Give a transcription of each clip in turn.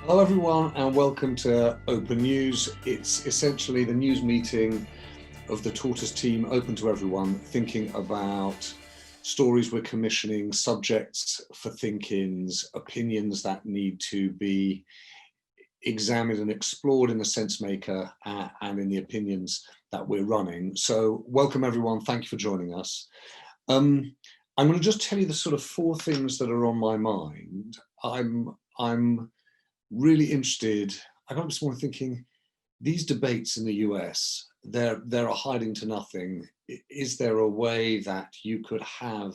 Hello everyone and welcome to Open News. It's essentially the news meeting of the Tortoise team, open to everyone, thinking about stories we're commissioning, subjects for think-ins, opinions that need to be examined and explored in the sense maker and in the opinions that we're running. So welcome everyone, thank you for joining us. I'm going to just tell you the sort of four things that are on my mind. I'm really interested. I got this morning thinking, these debates in the US, they're a hiding to nothing. Is there a way that you could have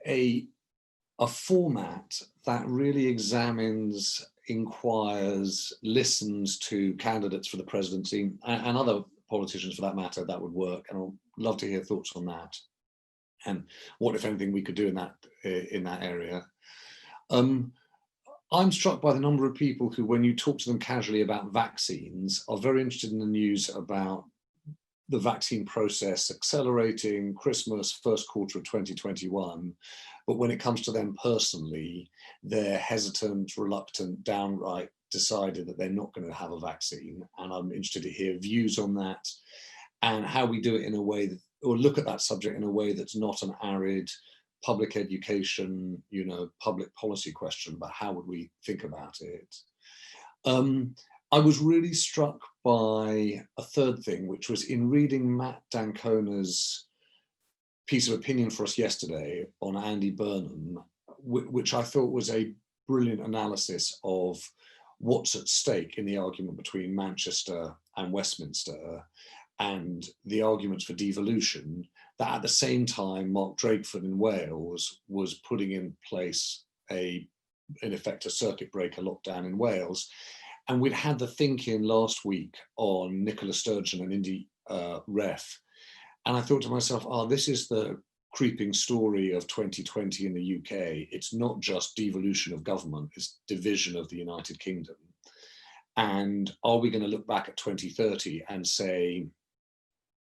a format that really examines, inquires, listens to candidates for the presidency and other politicians for that matter? That would work, and I'd love to hear thoughts on that and what, if anything, we could do in that area. I'm struck by the number of people who, when you talk to them casually about vaccines, are very interested in the news about the vaccine process accelerating, Christmas, first quarter of 2021. But when it comes to them personally, they're hesitant, reluctant, downright decided that they're not going to have a vaccine. And I'm interested to hear views on that and how we do it in a way that, or look at that subject in a way that's not an arid public education, public policy question, but how would we think about it? I was really struck by a third thing, which was in reading Matt Dancona's piece of opinion for us yesterday on Andy Burnham, which I thought was a brilliant analysis of what's at stake in the argument between Manchester and Westminster and the arguments for devolution, that at the same time Mark Drakeford in Wales was putting in place in effect a circuit breaker lockdown in Wales. And we'd had the think-in last week on Nicola Sturgeon and Indy Ref. And I thought to myself, this is the creeping story of 2020 in the UK. It's not just devolution of government, it's division of the United Kingdom. And are we going to look back at 2030 and say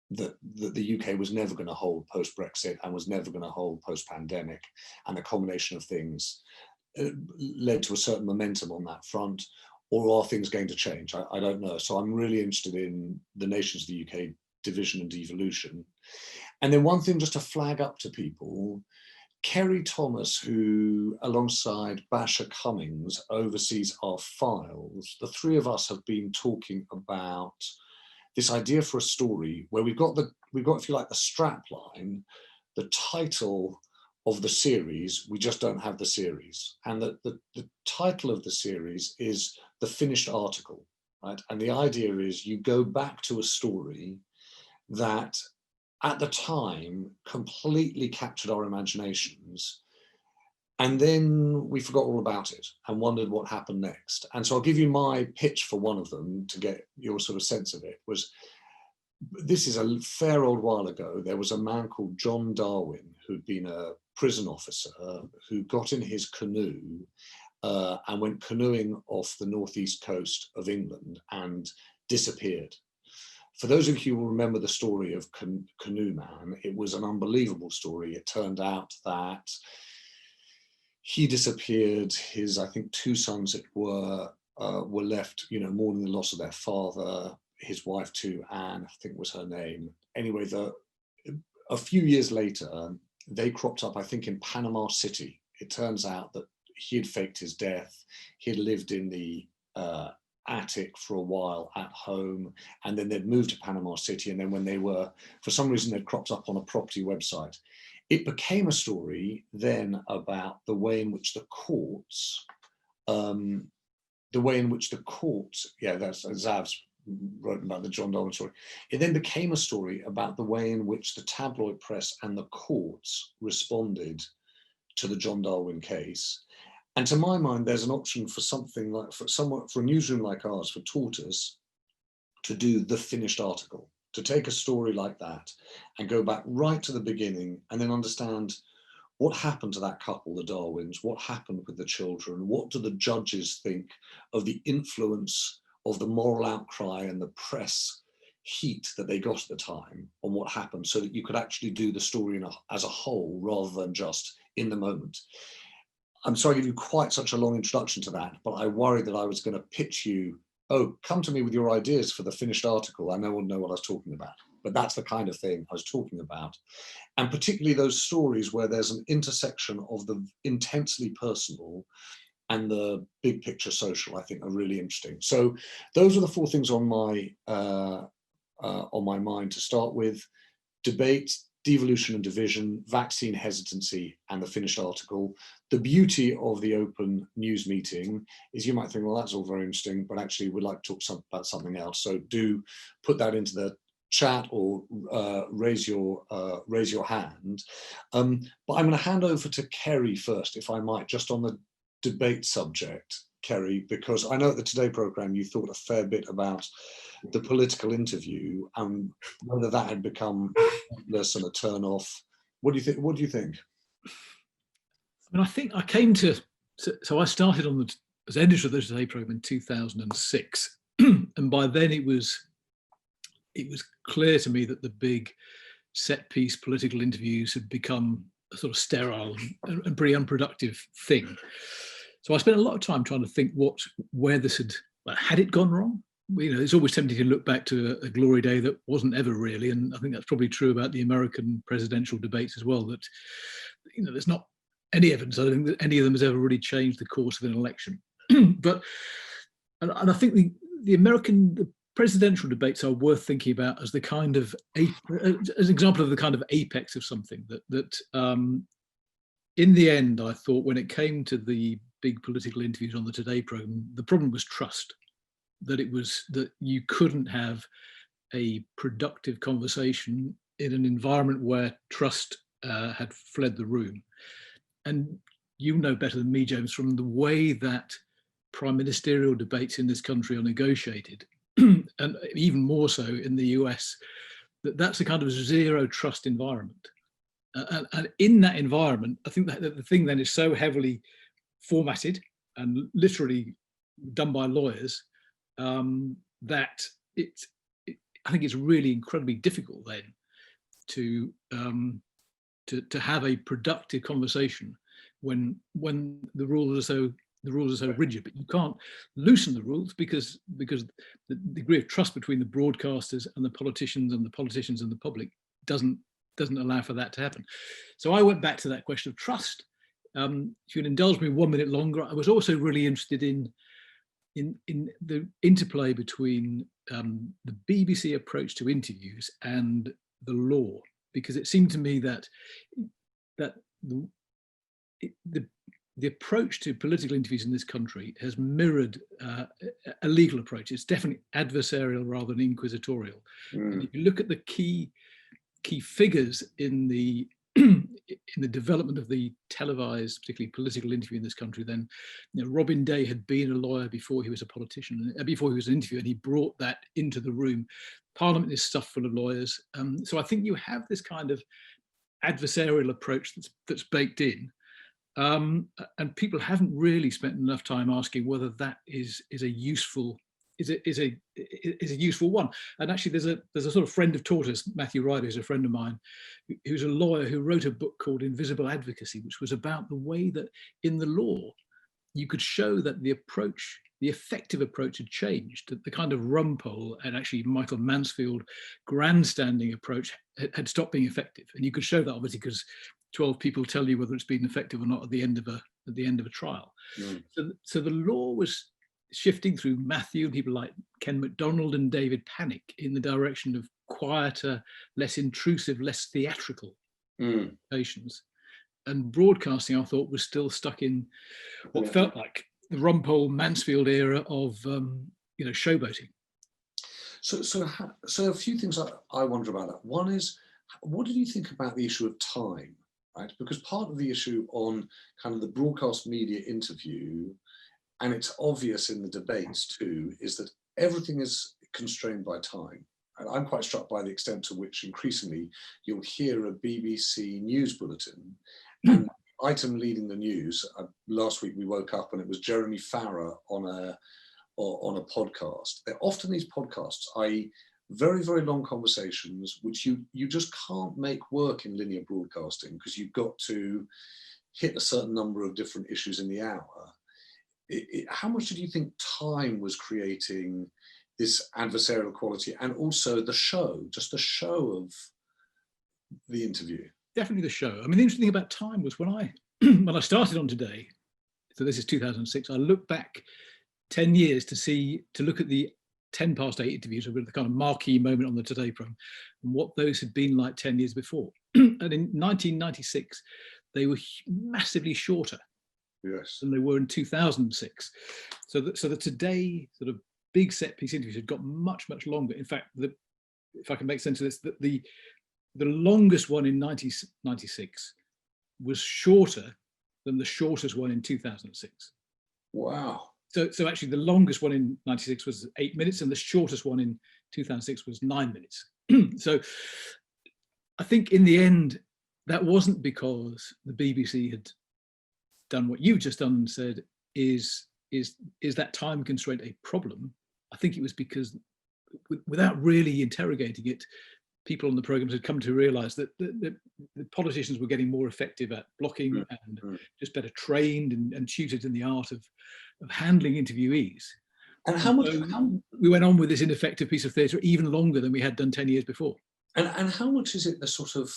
that the UK was never going to hold post-Brexit and was never going to hold post-pandemic, and the combination of things led to a certain momentum on that front? Or are things going to change? I don't know. So I'm really interested in the nations of the UK division and devolution. And then one thing just to flag up to people, Kerry Thomas, who alongside Basher Cummings oversees our files, the three of us have been talking about this idea for a story where we've got, if you like, the strap line, the title of the series, we just don't have the series. And the title of the series is The Finished Article, right? And the idea is you go back to a story that at the time completely captured our imaginations, and then we forgot all about it and wondered what happened next. And so I'll give you my pitch for one of them to get your sort of sense of it. This is a fair old while ago. There was a man called John Darwin who'd been a prison officer who got in his canoe and went canoeing off the northeast coast of England and disappeared. For those of you who will remember the story of Canoe Man, it was an unbelievable story. It turned out that he disappeared. His, I think, two sons were left, mourning the loss of their father. His wife too, Anne, I think was her name. Anyway, a few years later, they cropped up, I think, in Panama City. It turns out that he had faked his death. He had lived in the attic for a while at home, and then they'd moved to Panama City. And then when they were, for some reason, they'd cropped up on a property website. It became a story then about the way in which the courts, that's Zav's wrote about the John Darwin story. It then became a story about the way in which the tabloid press and the courts responded to the John Darwin case. And to my mind, there's an option for something like, for a newsroom like ours, for Tortoise, to do the finished article, to take a story like that and go back right to the beginning and then understand what happened to that couple, the Darwins, what happened with the children, what do the judges think of the influence of the moral outcry and the press heat that they got at the time on what happened, so that you could actually do the story as a whole rather than just in the moment. I'm sorry to give you quite such a long introduction to that, but I worried that I was going to pitch you, oh, come to me with your ideas for the finished article. I no one know what I was talking about. But that's the kind of thing I was talking about. And particularly those stories where there's an intersection of the intensely personal and the big picture social, I think are really interesting. So those are the four things on my mind to start with: debate, devolution and division, vaccine hesitancy, and the finished article. The beauty of the open news meeting is you might think, well, that's all very interesting, but actually we'd like to talk about something else. So do put that into the chat or raise your hand. But I'm going to hand over to Kerry first, if I might, just on the debate subject, Kerry, because I know at the Today programme you thought a fair bit about the political interview and whether that had become less than a turn off. What do you think? What do you think? I mean, I think I came to, so I started as editor of the Today programme in 2006, and by then it was clear to me that the big set piece political interviews had become a sort of sterile and pretty unproductive thing. So I spent a lot of time trying to think where this had it gone wrong. You know, it's always tempting to look back to a glory day that wasn't ever really, and I think that's probably true about the American presidential debates as well. That, you know, there's not any evidence, I don't think, that any of them has ever really changed the course of an election. But and I think the American presidential debates are worth thinking about as the kind of as an example of the kind of apex of something that in the end, I thought when it came to the big political interviews on the Today programme, the problem was trust. That you couldn't have a productive conversation in an environment where trust had fled the room. And you know better than me, James, from the way that prime ministerial debates in this country are negotiated, and even more so in the US, that's a kind of zero trust environment. And in that environment, I think that the thing then is so heavily formatted and literally done by lawyers that I think it's really incredibly difficult then to have a productive conversation when the rules are so rigid. But you can't loosen the rules because the degree of trust between the broadcasters and the politicians and the public doesn't allow for that to happen. So I went back to that question of trust. If you'd indulge me 1 minute longer, I was also really interested in the interplay between the BBC approach to interviews and the law, because it seemed to me that the approach to political interviews in this country has mirrored a legal approach. It's definitely adversarial rather than inquisitorial. And if you look at the key figures in the development of the televised, particularly political interview in this country, then, you know, Robin Day had been a lawyer before he was a politician, before he was an interviewer, and he brought that into the room. Parliament is stuffed full of lawyers. So I think you have this kind of adversarial approach that's baked in. And people haven't really spent enough time asking whether that is a useful one. And actually, there's a sort of friend of Tortoise, Matthew Ryder, who's a friend of mine, who's a lawyer who wrote a book called Invisible Advocacy, which was about the way that in the law you could show that the effective approach had changed, that the kind of rumpole and actually Michael Mansfield grandstanding approach had stopped being effective. And you could show that obviously because 12 people tell you whether it's been effective or not at the end of a trial. So the law was shifting through Matthew and people like Ken MacDonald and David Panic in the direction of quieter, less intrusive, less theatrical patients. And broadcasting, I thought, was still stuck in what felt like the Rumpole Mansfield era of showboating. So a few things I wonder about that. One is, what did you think about the issue of time, right? Because part of the issue on kind of the broadcast media interview, and it's obvious in the debates too, is that everything is constrained by time. And I'm quite struck by the extent to which increasingly you'll hear a BBC news bulletin and item leading the news. Last week we woke up and it was Jeremy Farrar on a podcast. They're often these podcasts, i.e. very, very long conversations, which you just can't make work in linear broadcasting because you've got to hit a certain number of different issues in the hour. How much did you think time was creating this adversarial quality, and also the show, just the show of the interview? Definitely the show. I mean, the interesting thing about time was when I when I started on Today, so this is 2006, I looked back 10 years to look at the 8 interviews, the kind of marquee moment on the Today programme, and what those had been like 10 years before. And in 1996, they were massively shorter than they were in 2006. So the Today sort of big set piece interviews had got much, much longer. In fact, if I can make sense of this, the longest one in 1996 was shorter than the shortest one in 2006. Wow. So actually the longest one in 96 was 8 minutes, and the shortest one in 2006 was 9 minutes. So I think in the end, that wasn't because the BBC had done what you've just done and said, is that time constraint a problem? I think it was because without really interrogating it, people on the programs had come to realize that the politicians were getting more effective at blocking and just better trained and tutored in the art of handling interviewees. And how much we went on with this ineffective piece of theatre even longer than we had done 10 years before. And how much is it the sort of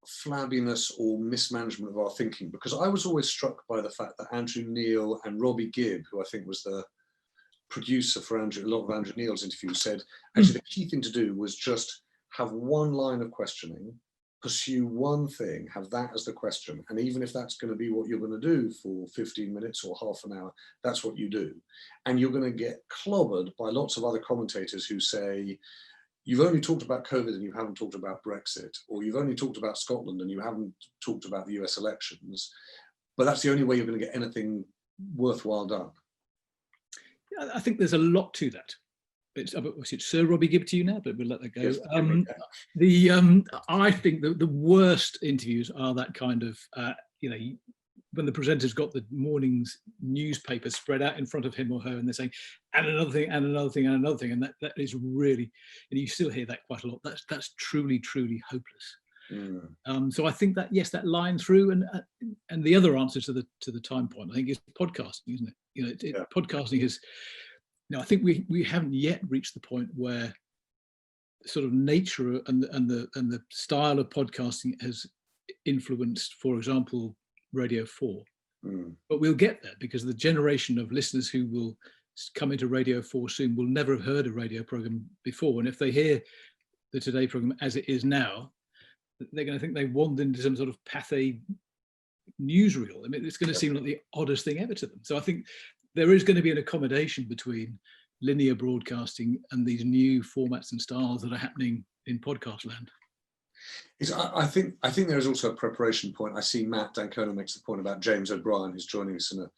flabbiness or mismanagement of our thinking? Because I was always struck by the fact that Andrew Neil and Robbie Gibb, who I think was the producer for a lot of Andrew Neil's interviews, said actually the key thing to do was just have one line of questioning, pursue one thing, have that as the question. And even if that's going to be what you're going to do for 15 minutes or half an hour, that's what you do. And you're going to get clobbered by lots of other commentators who say, you've only talked about COVID and you haven't talked about Brexit, or you've only talked about Scotland and you haven't talked about the US elections. But that's the only way you're going to get anything worthwhile done. Yeah, I think there's a lot to that. It's Sir Robbie Gibb to you now, but we'll let that go. Yes, I think the worst interviews are that kind of, when the presenter's got the morning's newspaper spread out in front of him or her, and they're saying, and another thing, and another thing, and another thing, and that is really, and you still hear that quite a lot. That's truly, truly hopeless. So I think that, yes, that line through, and the other answer to the time point, I think, is podcasting, isn't it? Podcasting is. I think we haven't yet reached the point where the sort of nature and the style of podcasting has influenced, for example, Radio 4. But we'll get there, because the generation of listeners who will come into Radio 4 soon will never have heard a radio program before. And if they hear the Today program as it is now, they're going to think they wandered into some sort of pathé newsreel. I mean, it's going to seem like the oddest thing ever to them. So I think there is going to be an accommodation between linear broadcasting and these new formats and styles that are happening in podcast land. I think there is also a preparation point. I see Matt Dancona makes the point about James O'Brien, who's joining us in a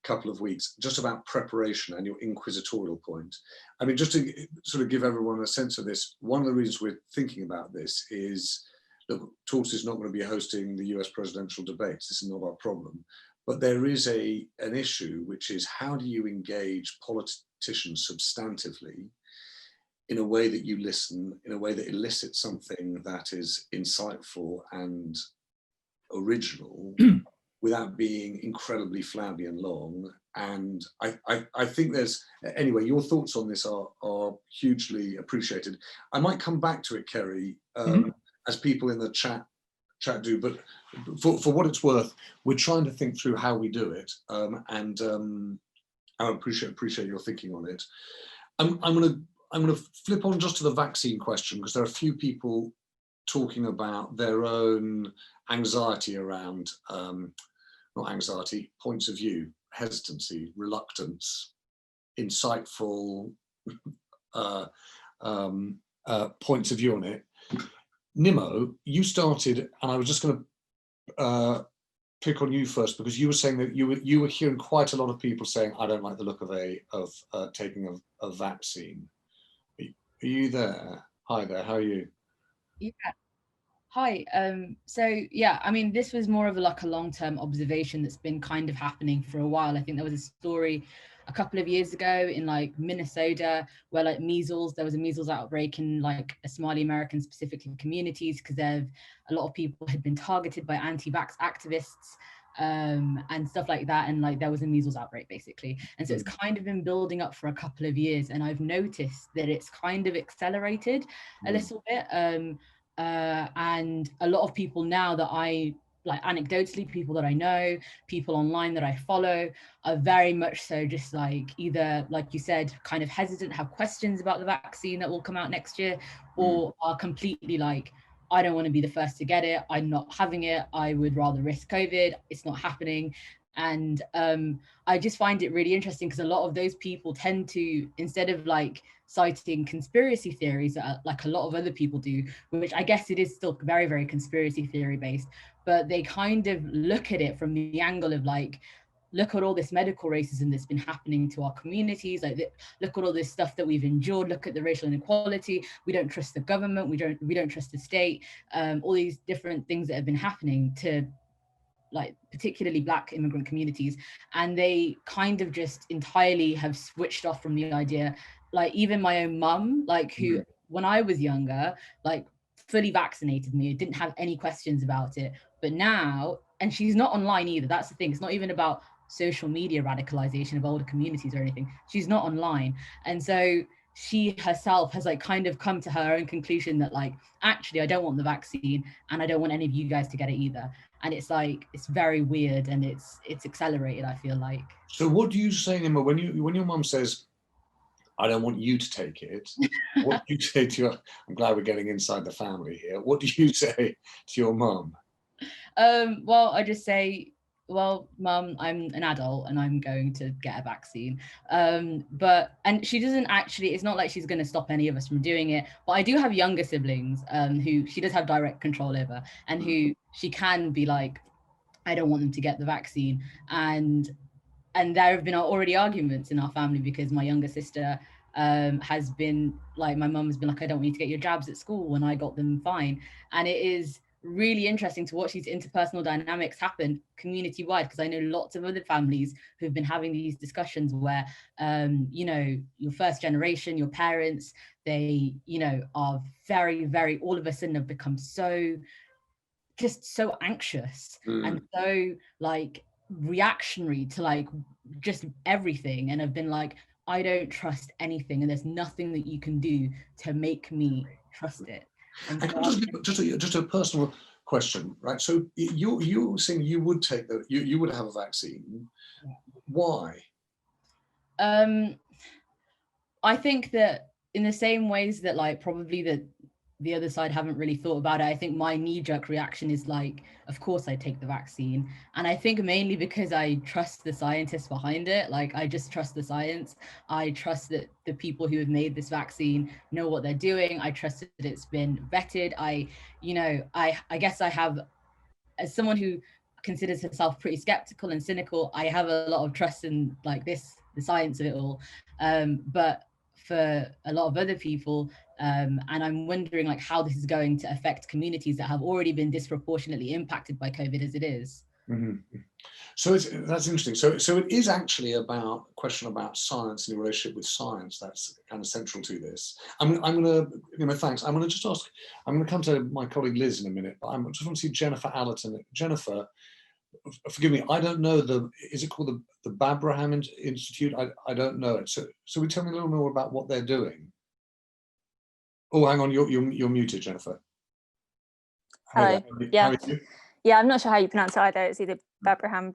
couple of weeks, just about preparation and your inquisitorial point. I mean, just to sort of give everyone a sense of this, one of the reasons we're thinking about this is, look, Tortoise is not going to be hosting the US presidential debates. This is not our problem. But there is an issue, which is, how do you engage politicians substantively in a way that you listen, in a way that elicits something that is insightful and original without being incredibly flabby and long. And I think there's, anyway, your thoughts on this are hugely appreciated. I might come back to it, Kerry, as people in the chat do, but for what it's worth, we're trying to think through how we do it, and I appreciate your thinking on it. I'm going to flip on just to the vaccine question, because there are a few people talking about their own anxiety around, not anxiety, points of view, hesitancy, reluctance, insightful points of view on it. Nimo, you started, and I was just going to pick on you first, because you were saying that you were hearing quite a lot of people saying, I don't like the look of taking a vaccine. Are you there? Hi there, how are you? Yeah. Hi. So yeah, I mean, this was more of a long-term observation that's been kind of happening for a while. I think there was a story a couple of years ago in Minnesota, where there was a measles outbreak in Somali American specifically communities, because a lot of people had been targeted by anti-vax activists. and stuff like that, and like there was a measles outbreak basically, and so it's kind of been building up for a couple of years, and I've noticed that it's kind of accelerated a little bit, and a lot of people now that I like, anecdotally, people that I know, people online that I follow, are very much so just like either, like you said, kind of hesitant, have questions about the vaccine that will come out next year, or are completely like, I don't want to be the first to get it, I'm not having it, I would rather risk COVID, it's not happening. And I just find it really interesting because a lot of those people tend to, instead of like citing conspiracy theories like a lot of other people do, which I guess it is still very, very conspiracy theory based, but they kind of look at it from the angle of like, look at all this medical racism that's been happening to our communities, like look at all this stuff that we've endured, look at the racial inequality, we don't trust the government, we don't trust the state, all these different things that have been happening to like particularly Black immigrant communities, and they kind of just entirely have switched off from the idea. Like even my own mum, like who when I was younger, like fully vaccinated me, didn't have any questions about it, but now, and she's not online either, that's the thing, it's not even about social media radicalization of older communities or anything, she's not online, and so she herself has like kind of come to her own conclusion that like, actually I don't want the vaccine and I don't want any of you guys to get it either. And it's like, it's very weird, and it's accelerated, I feel like. So what do you say, Nima, when your mum says, I don't want you to take it, what do you say to your, I'm glad we're getting inside the family here, what do you say to your mum? Well, I just say, well, mum, I'm an adult and I'm going to get a vaccine. And she doesn't actually, it's not like she's going to stop any of us from doing it. But I do have younger siblings who she does have direct control over, and who she can be like, I don't want them to get the vaccine. And there have been already arguments in our family because my younger sister has been like, my mum has been like, I don't want you to get your jabs at school when I got them fine. And it is really interesting to watch these interpersonal dynamics happen community wide, because I know lots of other families who've been having these discussions where you know, your first generation, your parents, they, you know, are very, very, all of a sudden have become so just so anxious and so like reactionary to like just everything, and have been like, I don't trust anything, and there's nothing that you can do to make me trust it. And so just a personal question, right? So you saying you would take that, you would have a vaccine. Why? I think that in the same ways that like probably that the other side haven't really thought about it, I think my knee-jerk reaction is like, of course I take the vaccine. And I think mainly because I trust the scientists behind it. Like, I just trust the science. I trust that the people who have made this vaccine know what they're doing. I trust that it's been vetted. I guess I have, as someone who considers herself pretty skeptical and cynical, I have a lot of trust in like the science of it all. But for a lot of other people, and I'm wondering like how this is going to affect communities that have already been disproportionately impacted by COVID as it is. So that's interesting. So it is actually about a question about science and the relationship with science that's kind of central to this. I'm going to, thanks. I'm going to just ask, I'm going to come to my colleague Liz in a minute, but I just want to see Jennifer Allerton. Jennifer, forgive me, I don't know is it called the Babraham Institute? I don't know it. So we tell me a little more about what they're doing. Oh, hang on, you're muted, Jennifer. Hello. Yeah. Yeah, I'm not sure how you pronounce it either. It's either Babraham.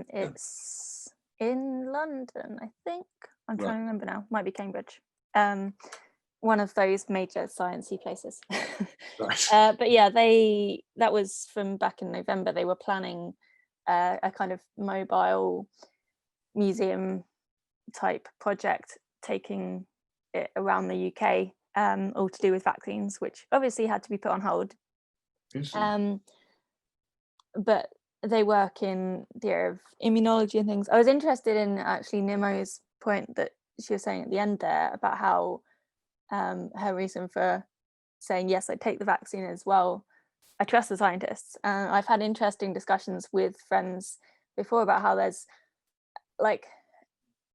It's in London, I think. I'm trying to remember now. Might be Cambridge. One of those major sciencey places. Right. But yeah, that was from back in November. They were planning a kind of mobile museum type project, taking it around the UK, all to do with vaccines, which obviously had to be put on hold. But they work in the area of immunology and things. I was interested in actually Nimo's point that she was saying at the end there about how her reason for saying, yes, I take the vaccine as well, I trust the scientists. I've had interesting discussions with friends before about how there's like,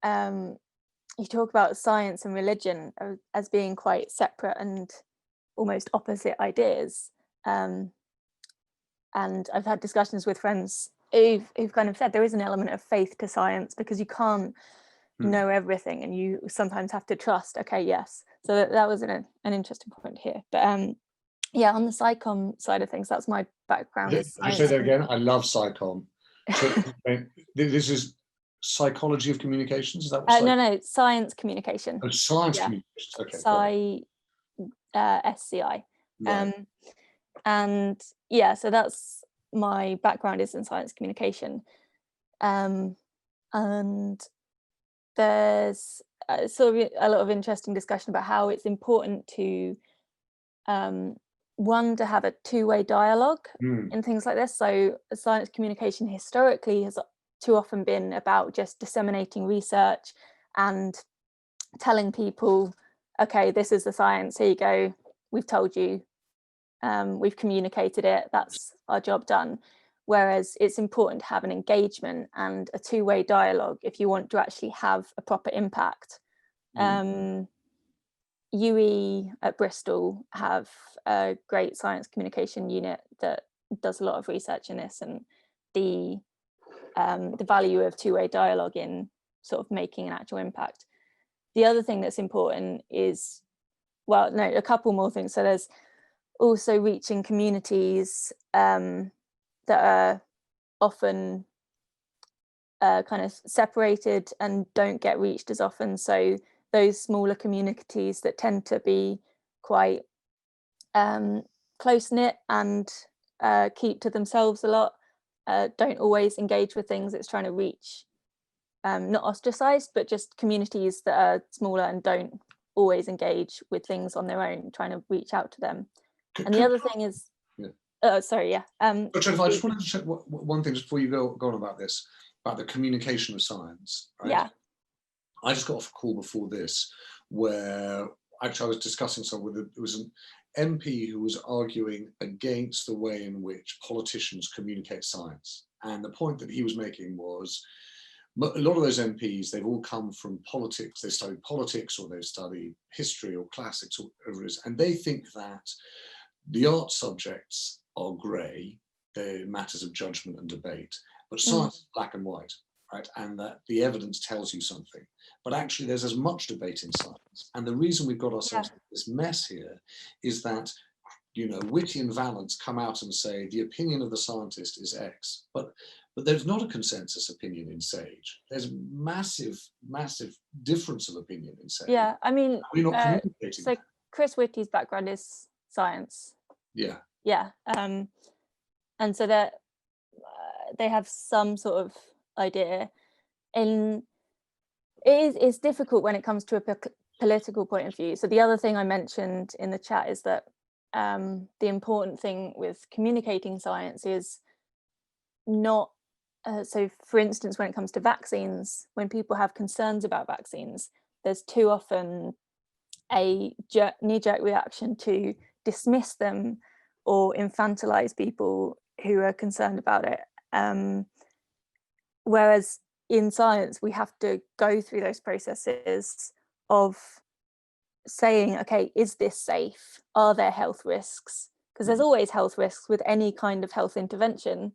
you talk about science and religion as being quite separate and almost opposite ideas. And I've had discussions with friends who've kind of said there is an element of faith to science, because you can't know everything, and you sometimes have to trust. Okay, yes. So that was an interesting point here. But yeah, on the psychom side of things, that's my background. Can you say that again? I love psychom. So this is psychology of communications. Is that what? No, science communication. Oh, science communications. Okay. SCI. Right. And yeah, so that's my background, is in science communication. And there's sort of a lot of interesting discussion about how it's important to one, to have a two-way dialogue in things like this. So science communication historically has too often been about just disseminating research and telling people, okay, this is the science, here you go, we've told you, we've communicated it, that's our job done. Whereas it's important to have an engagement and a two-way dialogue if you want to actually have a proper impact. UE at Bristol have a great science communication unit that does a lot of research in this, and the value of two-way dialogue in sort of making an actual impact. The other thing that's important is, well, no, a couple more things. So there's also reaching communities that are often kind of separated and don't get reached as often. So those smaller communities that tend to be quite close-knit and keep to themselves a lot, don't always engage with things it's trying to reach. Not ostracized, but just communities that are smaller and don't always engage with things on their own, trying to reach out to them. And the other thing is, sorry, yeah. Jennifer, I just wanted to check one thing just before you go on about this, about the communication of science. Right? Yeah. I just got off a call before this where actually I was discussing something with, it was an MP who was arguing against the way in which politicians communicate science. And the point that he was making was, a lot of those MPs, they've all come from politics, they studied politics or they've studied history or classics or whatever it is, and they think that the art subjects are grey, they're matters of judgment and debate, but science is black and white, right? And that the evidence tells you something. But actually there's as much debate in science. And the reason we've got ourselves in this mess here is that, you know, Whitty and Vallance come out and say the opinion of the scientist is X, but there's not a consensus opinion in SAGE. There's massive difference of opinion in SAGE. Yeah, I mean, we're not communicating. So Chris Whitty's background is science. Yeah. Yeah, and so that they have some sort of idea. And it's difficult when it comes to a political point of view. So the other thing I mentioned in the chat is that the important thing with communicating science is not, so for instance, when it comes to vaccines, when people have concerns about vaccines, there's too often a knee-jerk reaction to dismiss them or infantilize people who are concerned about it. Whereas in science, we have to go through those processes of saying, okay, is this safe? Are there health risks? Because there's always health risks with any kind of health intervention,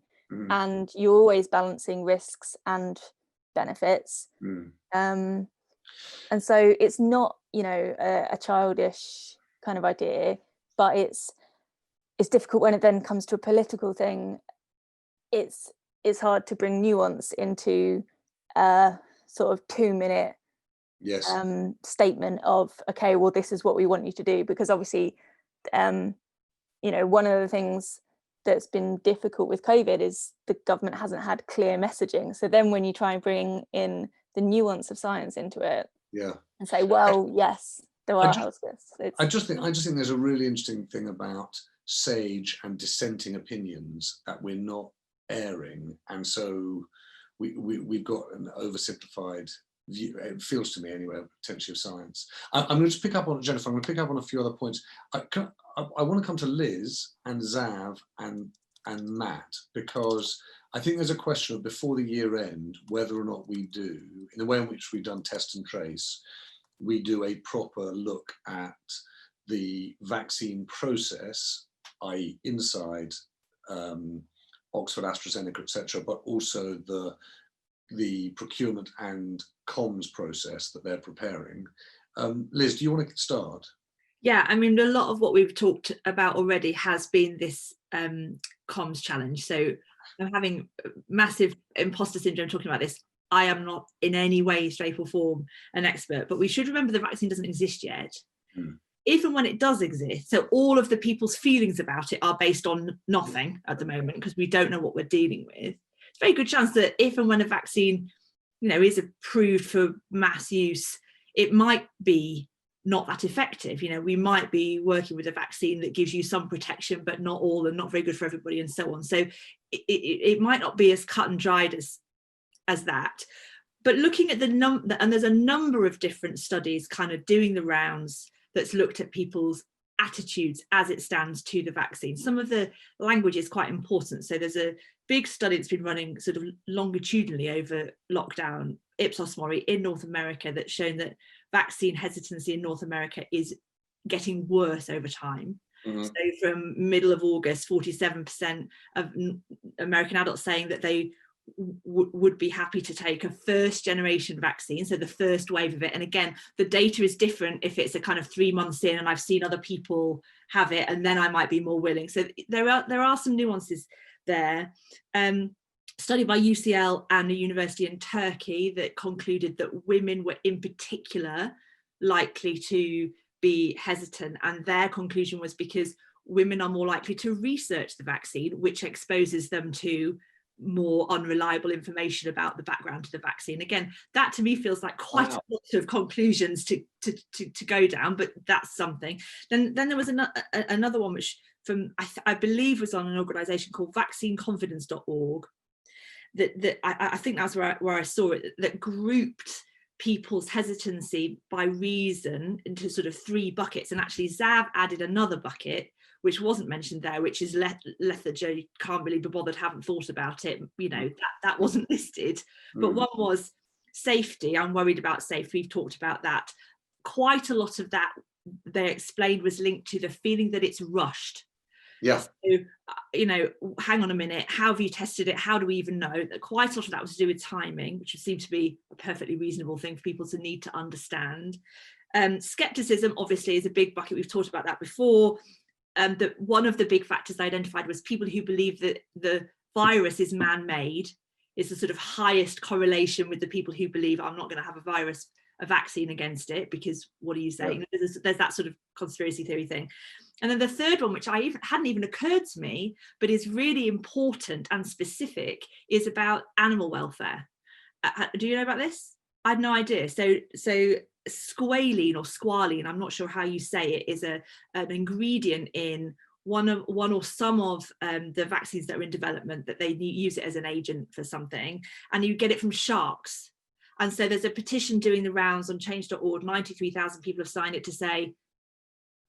and you're always balancing risks and benefits. And so it's not, you know, a childish kind of idea, but it's difficult when it then comes to a political thing. It's hard to bring nuance into a sort of 2-minute statement of, okay, well, this is what we want you to do, because obviously, you know, one of the things that's been difficult with COVID is the government hasn't had clear messaging. So then when you try and bring in the nuance of science into it, and say, well, yes, there are health risks. I just think there's a really interesting thing about SAGE and dissenting opinions that we're not airing, and so we've got an oversimplified view, it feels to me anyway, potentially of science. I'm going to just pick up on, Jennifer, I'm going to pick up on a few other points. I want to come to Liz and Zav and Matt, because I think there's a question of, before the year end, whether or not we do, in the way in which we've done test and trace, we do a proper look at the vaccine process, i.e. inside Oxford, AstraZeneca, etc., but also the procurement and comms process that they're preparing. Liz, do you want to start? Yeah, I mean, a lot of what we've talked about already has been this comms challenge. So I'm having massive imposter syndrome talking about this. I am not in any way, shape or form an expert, but we should remember the vaccine doesn't exist yet. If and when it does exist, so all of the people's feelings about it are based on nothing at the moment, because we don't know what we're dealing with. It's a very good chance that if and when a vaccine, is approved for mass use, it might be not that effective. We might be working with a vaccine that gives you some protection, but not all, and not very good for everybody, and so on. So it might not be as cut and dried as that. But looking at the number, and there's a number of different studies kind of doing the rounds that's looked at people's attitudes as it stands to the vaccine. Some of the language is quite important. So there's a big study that's been running sort of longitudinally over lockdown, Ipsos Mori, in North America, that's shown that vaccine hesitancy in North America is getting worse over time. So from middle of August, 47% of American adults saying that they would be happy to take a first generation vaccine, so the first wave of it. And again, the data is different if it's a kind of 3 months in and I've seen other people have it, and then I might be more willing. So there are some nuances there. Study by UCL and a university in Turkey that concluded that women were in particular likely to be hesitant, and their conclusion was because women are more likely to research the vaccine, which exposes them to more unreliable information about the background to the vaccine. Again, that to me feels like quite a lot of conclusions to go down, but that's something. Then there was another one which from I believe was on an organisation called vaccineconfidence.org that I think that's where I saw it, that grouped people's hesitancy by reason into sort of 3 buckets, and actually Zav added another bucket which wasn't mentioned there, which is lethargy, can't really be bothered, haven't thought about it, that wasn't listed. But one was safety, I'm worried about safety, we've talked about that. Quite a lot of that, they explained, was linked to the feeling that it's rushed. Yeah. So, hang on a minute, how have you tested it? How do we even know? That quite a lot of that was to do with timing, which would seem to be a perfectly reasonable thing for people to need to understand. Skepticism, obviously, is a big bucket. We've talked about that before. That one of the big factors I identified was people who believe that the virus is man-made is the sort of highest correlation with the people who believe I'm not going to have a vaccine against it, because what are you saying? Yeah. There's that sort of conspiracy theory thing. And then the third one, which hadn't even occurred to me, but is really important and specific, is about animal welfare. Do you know about this? I had no idea. So squalene or squalene, I'm not sure how you say it, is an ingredient in one or some of the vaccines that are in development, that they use it as an agent for something, and you get it from sharks. And so there's a petition doing the rounds on change.org. 93,000 people have signed it to say,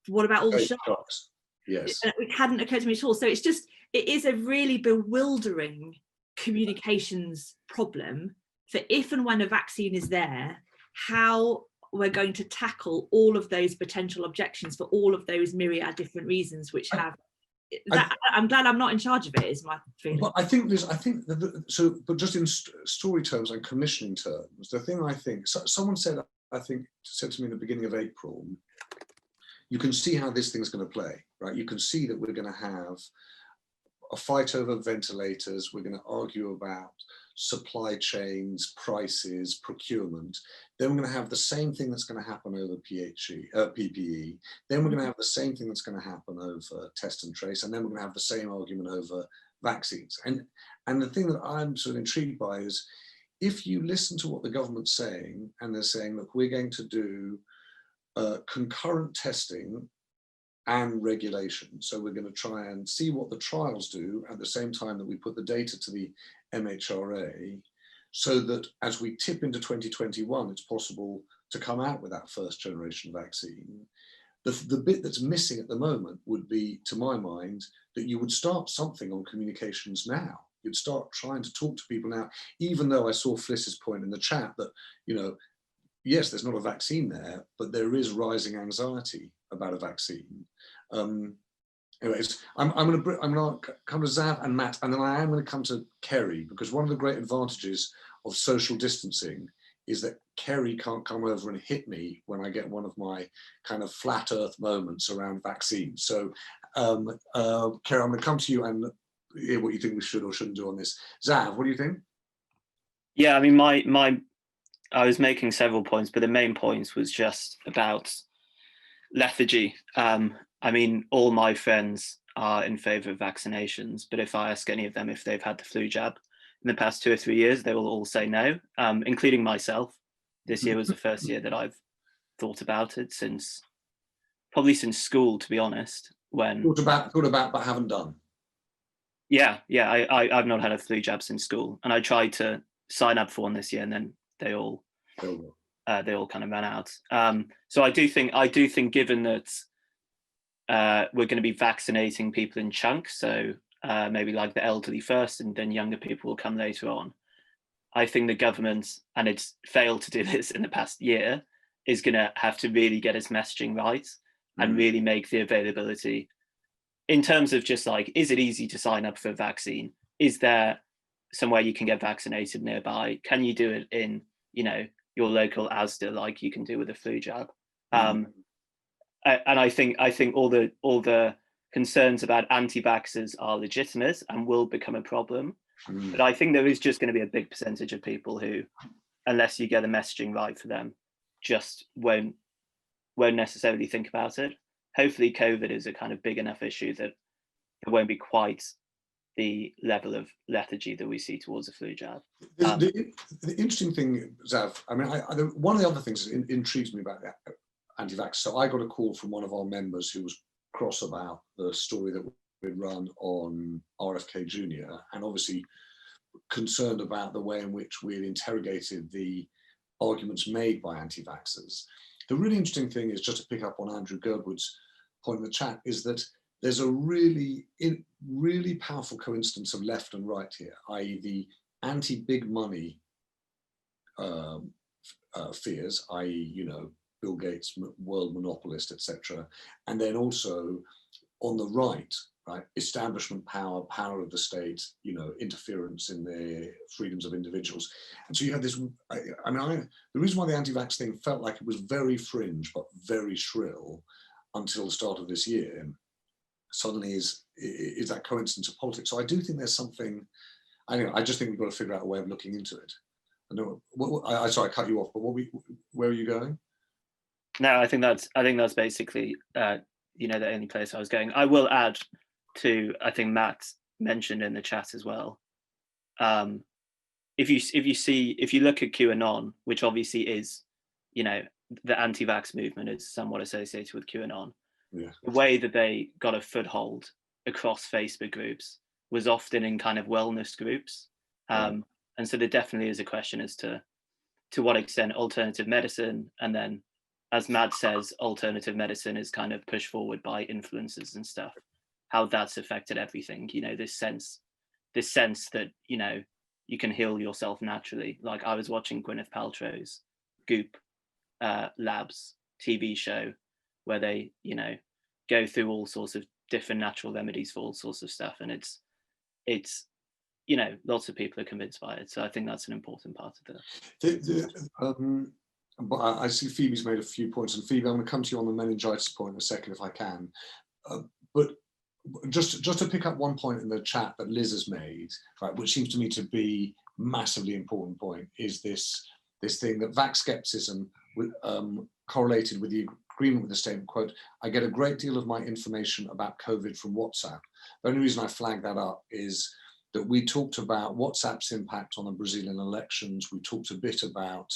what about all the sharks? Yes. It hadn't occurred to me at all. So it is a really bewildering communications problem for if and when a vaccine is there, how we're going to tackle all of those potential objections for all of those myriad different reasons, which have I'm glad I'm not in charge of it, is my feeling. But I think but just in story terms and commissioning terms, the thing I think, someone said to me in the beginning of April, you can see how this thing's going to play, right? You can see that we're going to have a fight over ventilators. We're going to argue about supply chains, prices, procurement. Then we're going to have the same thing that's going to happen over PPE. Then we're going to have the same thing that's going to happen over test and trace. And then we're going to have the same argument over vaccines. And the thing that I'm sort of intrigued by is, if you listen to what the government's saying, and they're saying, look, we're going to do concurrent testing and regulation. So we're going to try and see what the trials do at the same time that we put the data to the MHRA, so that as we tip into 2021, it's possible to come out with that first generation vaccine. The bit that's missing at the moment would be, to my mind, that you would start something on communications now. You'd start trying to talk to people now, even though I saw Fliss's point in the chat that, yes, there's not a vaccine there, but there is rising anxiety about a vaccine. Anyways, I'm going to come to Zav and Matt, and then I am going to come to Kerry, because one of the great advantages of social distancing is that Kerry can't come over and hit me when I get one of my kind of flat earth moments around vaccines. So Kerry, I'm going to come to you and hear what you think we should or shouldn't do on this. Zav, what do you think? Yeah, I mean, I was making several points, but the main points was just about lethargy. I mean, all my friends are in favour of vaccinations, but if I ask any of them if they've had the flu jab in the past 2 or 3 years, they will all say no, including myself. This year was the first year that I've thought about it probably since school, to be honest. When thought about, but haven't done. Yeah, I've not had a flu jab since school, and I tried to sign up for one this year, and then they all kind of ran out. So I do think, given that we're going to be vaccinating people in chunks, so maybe like the elderly first, and then younger people will come later on. I think the government, and it's failed to do this in the past year, is going to have to really get its messaging right and really make the availability, in terms of just like, is it easy to sign up for a vaccine? Is there somewhere you can get vaccinated nearby? Can you do it in, your local Asda, like you can do with a flu jab? And I think all the concerns about anti-vaxxers are legitimate and will become a problem. But I think there is just going to be a big percentage of people who, unless you get the messaging right for them, just won't necessarily think about it. Hopefully COVID is a kind of big enough issue that it won't be quite the level of lethargy that we see towards a flu jab. The interesting thing, Zav, I mean, one of the other things that intrigues me about the anti-vax, so I got a call from one of our members who was cross about the story that we'd run on RFK Jr. and obviously concerned about the way in which we had interrogated the arguments made by anti-vaxxers. The really interesting thing is, just to pick up on Andrew Girdwood's point in the chat, is that there's a really powerful coincidence of left and right here, i.e. the anti-big money fears, i.e. Bill Gates, world monopolist, etc. And then also on the right, establishment power of the state, interference in the freedoms of individuals. And so you have this, the reason why the anti-vax thing felt like it was very fringe, but very shrill until the start of this year, suddenly is that coincidence of politics. So I do think there's something, I just think we've got to figure out a way of looking into it. I know, sorry, I cut you off, but where are you going? No, I think that's basically, the only place I was going. I will add to, I think Matt mentioned in the chat as well. If you look at QAnon, which obviously is, the anti-vax movement is somewhat associated with QAnon. Yeah. The way that they got a foothold across Facebook groups was often in kind of wellness groups. And so there definitely is a question as to what extent alternative medicine, and then, as Matt says, alternative medicine is kind of pushed forward by influencers and stuff, how that's affected everything. This sense that, you can heal yourself naturally. Like, I was watching Gwyneth Paltrow's Goop Labs TV show, where they, go through all sorts of different natural remedies for all sorts of stuff. And it's lots of people are convinced by it. So I think that's an important part of it. But I see Phoebe's made a few points, and Phoebe, I'm going to come to you on the meningitis point in a second if I can. But just to pick up one point in the chat that Liz has made, right, which seems to me to be a massively important point, is this thing that vax skepticism correlated with the agreement with the statement, quote, "I get a great deal of my information about COVID from WhatsApp." The only reason I flagged that up is that we talked about WhatsApp's impact on the Brazilian elections. We talked a bit about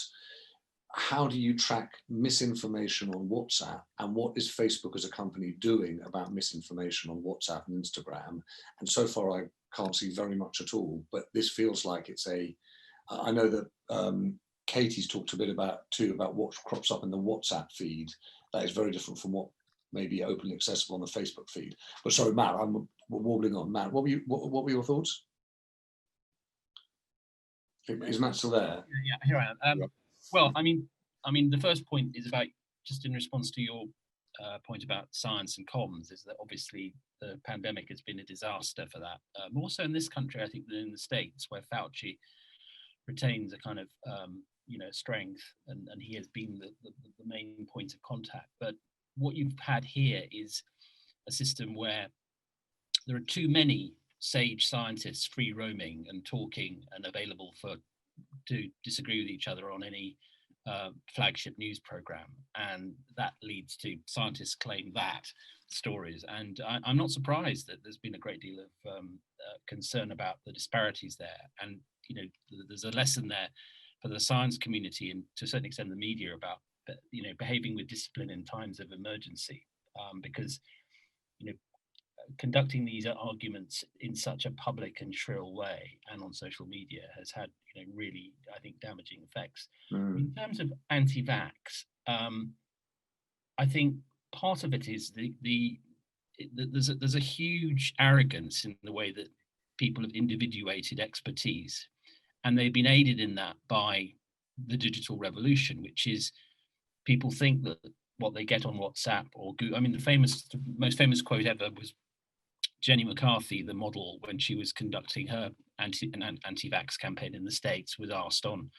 how do you track misinformation on WhatsApp, and what is Facebook as a company doing about misinformation on WhatsApp and Instagram? And so far, I can't see very much at all, but this feels like it's I know that Katie's talked a bit about what crops up in the WhatsApp feed. That is very different from what may be openly accessible on the Facebook feed. But sorry, Matt, I'm warbling on. Matt, what were your thoughts? Is Matt still there? Yeah, here I am. Well, I mean, the first point is about, just in response to your point about science and comms is that obviously the pandemic has been a disaster for that. More so in this country, I think, than in the States, where Fauci retains a kind of strength, and he has been the main point of contact. But what you've had here is a system where there are too many sage scientists free roaming and talking and available to disagree with each other on any flagship news program, and that leads to scientists claim that stories. And I'm not surprised that there's been a great deal of concern about the disparities there. And there's a lesson there for the science community and to a certain extent the media about behaving with discipline in times of emergency, because conducting these arguments in such a public and shrill way and on social media has had really, I think, damaging effects. In terms of anti-vax, I think part of it is there's a huge arrogance in the way that people have individuated expertise, and they've been aided in that by the digital revolution, which is people think that what they get on WhatsApp or Google. I mean, the most famous quote ever was Jenny McCarthy, the model, when she was conducting her anti-vax campaign in the States, was asked on,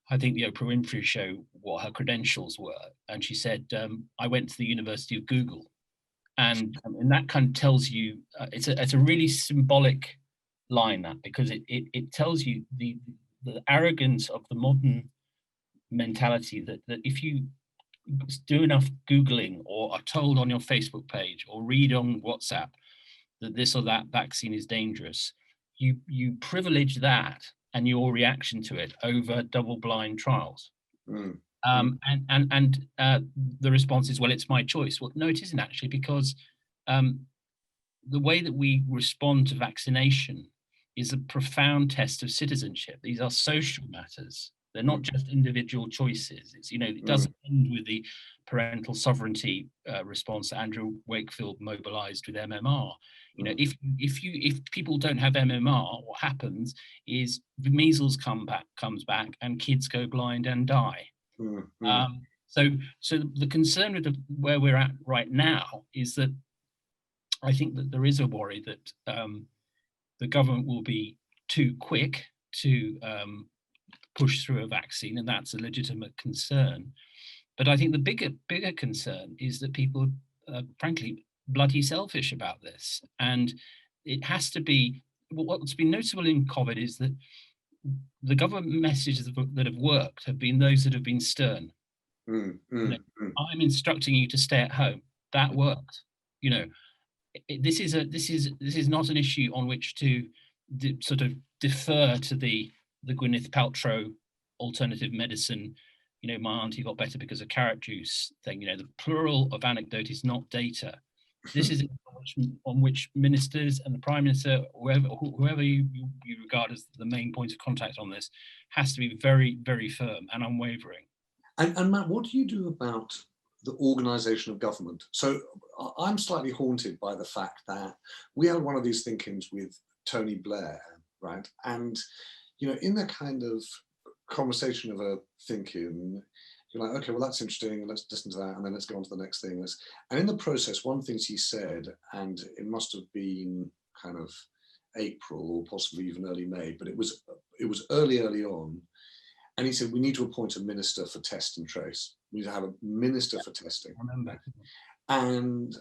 I think, the Oprah Winfrey show what her credentials were. And she said, I went to the University of Google. And that kind of tells you, it's a really symbolic line, that, because it tells you the arrogance of the modern mentality that if you do enough Googling or are told on your Facebook page or read on WhatsApp that this or that vaccine is dangerous, you privilege that and your reaction to it over double-blind trials. And the response is, well, it's my choice. Well, no, it isn't actually, because the way that we respond to vaccination is a profound test of citizenship. These are social matters. They're not just individual choices. It's, it doesn't end with the parental sovereignty response that Andrew Wakefield mobilized with MMR. If people don't have MMR, what happens is the measles comes back and kids go blind and die. So the concern with where we're at right now is that I think that there is a worry that the government will be too quick to push through a vaccine, and that's a legitimate concern. But I think the bigger concern is that people are frankly bloody selfish about this, and it has to be. What's been noticeable in COVID is that the government messages that have worked have been those that have been stern. I'm instructing you to stay at home. That worked. This is not an issue on which to sort of defer to the Gwyneth Paltrow alternative medicine. My auntie got better because of carrot juice thing. The plural of anecdote is not data. This is on which ministers and the Prime Minister, whoever you regard as the main point of contact on this, has to be very, very firm and unwavering. And Matt, what do you do about the organisation of government? So I'm slightly haunted by the fact that we had one of these think-ins with Tony Blair, right? And, in the kind of conversation of a think-in, you're like, okay, well, that's interesting, let's listen to that, and then let's go on to the next thing. And in the process, one thing he said, and it must have been kind of April or possibly even early May, but it was early on, and he said, we need to appoint a minister for test and trace. We need to have a minister for testing. I remember. And,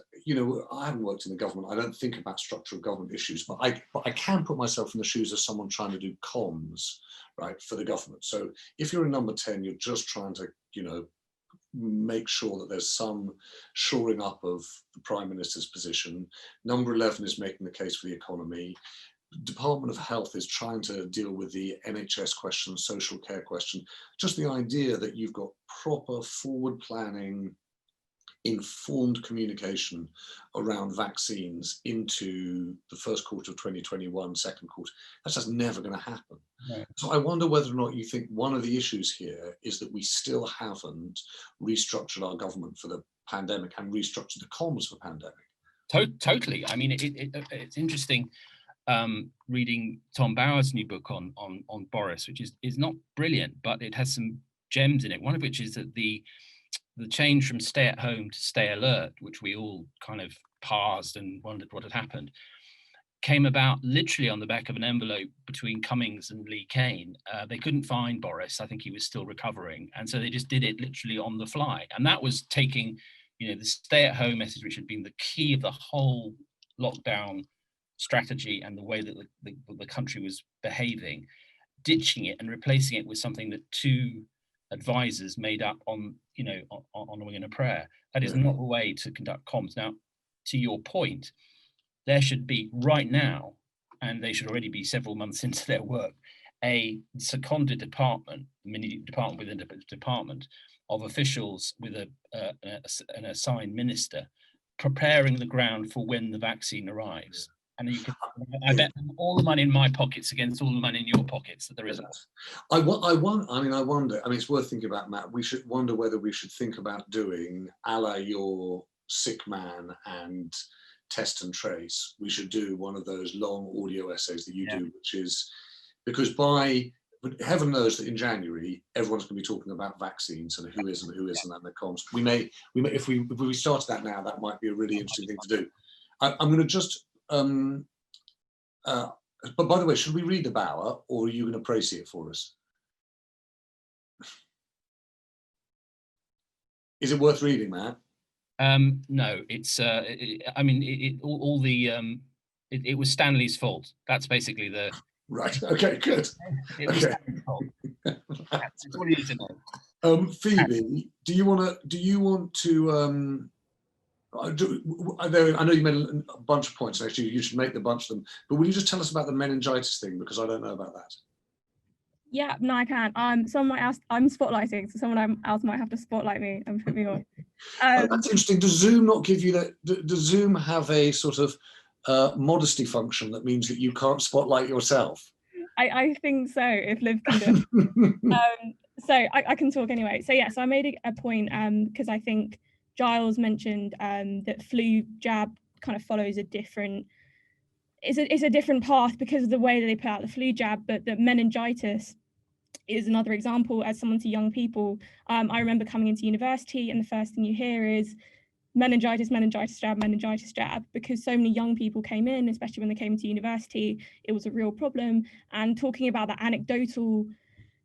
I haven't worked in the government. I don't think about structural government issues, but I can put myself in the shoes of someone trying to do comms, right, for the government. So if you're in number 10, you're just trying to, make sure that there's some shoring up of the Prime Minister's position. Number 11 is making the case for the economy. Department of Health is trying to deal with the NHS question, social care question. Just the idea that you've got proper forward planning, informed communication around vaccines into the first quarter of 2021, second quarter, that's just never going to happen. No. So I wonder whether or not you think one of the issues here is that we still haven't restructured our government for the pandemic and restructured the comms for pandemic. Totally. I mean, it's interesting reading Tom Bauer's new book on Boris, which is not brilliant, but it has some gems in it. One of which is that the the change from stay at home to stay alert, which we all kind of parsed and wondered what had happened, came about literally on the back of an envelope between Cummings and Lee Kane. They couldn't find Boris. I think he was still recovering. And so they just did it literally on the fly. And that was taking, the stay at home message, which had been the key of the whole lockdown strategy and the way that the country was behaving, ditching it and replacing it with something that two advisors made up on a wing and a prayer. That is not the way to conduct comms. Now, to your point, there should be right now, and they should already be several months into their work, a seconded department, mini department within a department of officials with an assigned minister, preparing the ground for when the vaccine arrives. And I bet all the money in my pockets against all the money in your pockets that there isn't. I wonder, it's worth thinking about, Matt. We should wonder whether we should think about doing a la your sick man and test and trace. We should do one of those long audio essays that you do, which is because heaven knows that in January everyone's going to be talking about vaccines and who isn't and the comms. We may if we started that now, that might be a really interesting thing to do. I'm going to just but by the way, should we read the Bower, or are you going to praise it for us? Is it worth reading, Matt? No, it's it was Stanley's fault. That's basically the right. Okay, good. It was Stanley's fault. That's all you need to know. Phoebe, do you want to I know you made a bunch of points, actually you should make the bunch of them, but will you just tell us about the meningitis thing, because I don't know about that. Yeah, no, I can. Someone might ask, I'm spotlighting, so someone else might have to spotlight me and put me on. That's interesting. Does Zoom not give you that? Does Zoom have a sort of modesty function that means that you can't spotlight yourself? I think so, if Liv can do. So I can talk anyway. So yeah, so I made a point because I think Giles mentioned that flu jab kind of follows a different, it's a different path because of the way that they put out the flu jab, but the meningitis is another example. As someone to young people, I remember coming into university and the first thing you hear is meningitis jab, because so many young people came in, especially when they came to university, it was a real problem. And talking about that anecdotal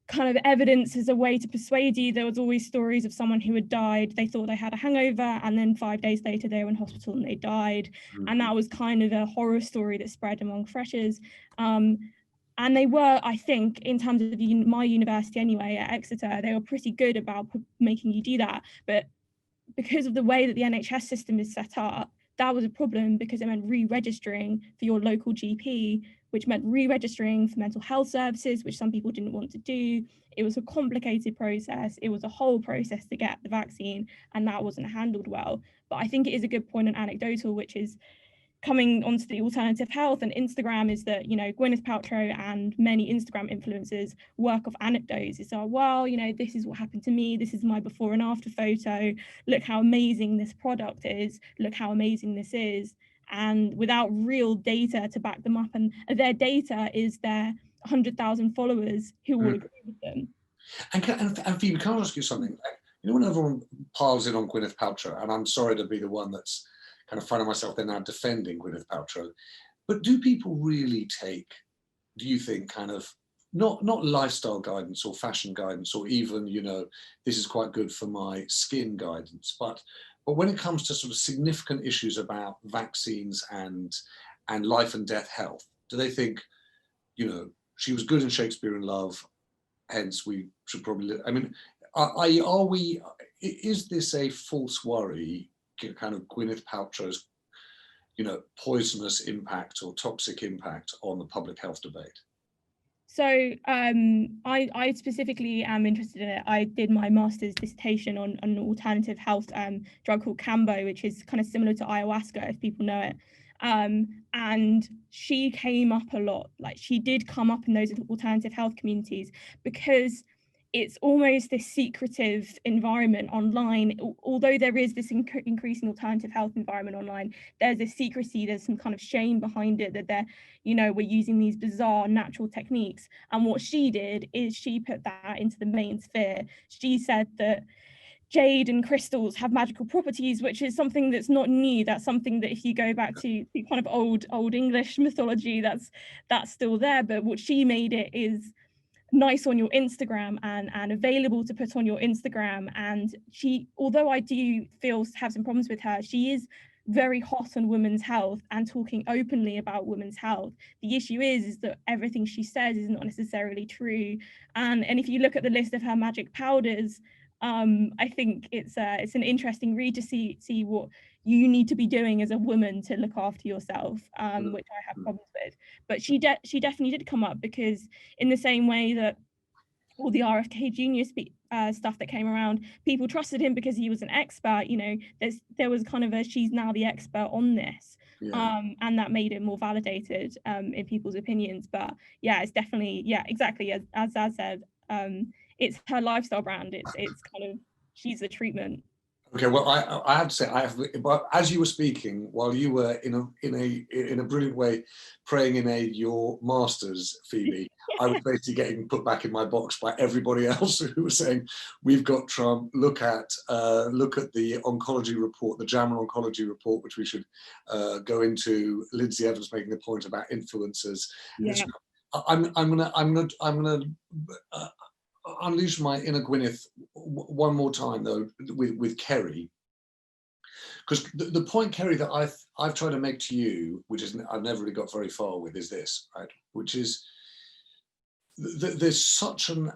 kind of evidence as a way to persuade you, there was always stories of someone who had died, they thought they had a hangover, and then 5 days later they were in hospital and they died. And that was kind of a horror story that spread among freshers. And they were, I think, in terms of my university anyway, at Exeter, they were pretty good about making you do that. But because of the way that the NHS system is set up, that was a problem, because it meant re-registering for your local GP, which meant re-registering for mental health services, which some people didn't want to do. It was a complicated process. It was a whole process to get the vaccine, and that wasn't handled well. But I think it is a good point on anecdotal, which is coming onto the alternative health and Instagram, is that, Gwyneth Paltrow and many Instagram influencers work off anecdotes. It's like, well, this is what happened to me. This is my before and after photo. Look how amazing this product is. Look how amazing this is. And without real data to back them up. And their data is their 100,000 followers who will agree with them. And Phoebe, can I ask you something? When everyone piles in on Gwyneth Paltrow, and I'm sorry to be the one that's kind of finding myself there now defending Gwyneth Paltrow, but do people really take, do you think, kind of not lifestyle guidance or fashion guidance, or even, this is quite good for my skin guidance, but when it comes to sort of significant issues about vaccines and life and death health, do they think, she was good in Shakespeare in Love, hence we should probably, is this a false worry, kind of Gwyneth Paltrow's, poisonous impact or toxic impact on the public health debate? So I specifically am interested in it. I did my master's dissertation on an alternative health drug called Cambo, which is kind of similar to ayahuasca, if people know it. And she came up a lot. Like, she did come up in those alternative health communities, because it's almost this secretive environment online. Although there is this increasing alternative health environment online, there's this secrecy, there's some kind of shame behind it, that they're, we're using these bizarre natural techniques. And what she did is she put that into the main sphere. She said that jade and crystals have magical properties, which is something that's not new. That's something that if you go back to kind of old English mythology, that's still there. But what she made it is nice on your Instagram and available to put on your Instagram. And she, although I do have some problems with her, she is very hot on women's health and talking openly about women's health. The issue is that everything she says is not necessarily true. And if you look at the list of her magic powders, I think it's an interesting read to see what you need to be doing as a woman to look after yourself, which I have problems with. But she definitely did come up, because in the same way that all the RFK Jr. Stuff that came around, people trusted him because he was an expert. You know, there was kind of a she's now the expert on this, and that made it more validated in people's opinions. But yeah, it's definitely, yeah, exactly as Zaz said. It's her lifestyle brand. It's kind of, she's the treatment. Okay, well, I have to say, but as you were speaking, while you were in a brilliant way praying in your masters, Phoebe, I was basically getting put back in my box by everybody else who was saying, "We've got Trump. Look at the oncology report, the JAMA oncology report, which we should go into." Lindsay Evans making a point about influencers. Yeah. I'm gonna unleash my inner Gwyneth one more time though with Kerry, because the point, Kerry, that I've tried to make to you, which is I've never really got very far with, is this, right? Which is there's such an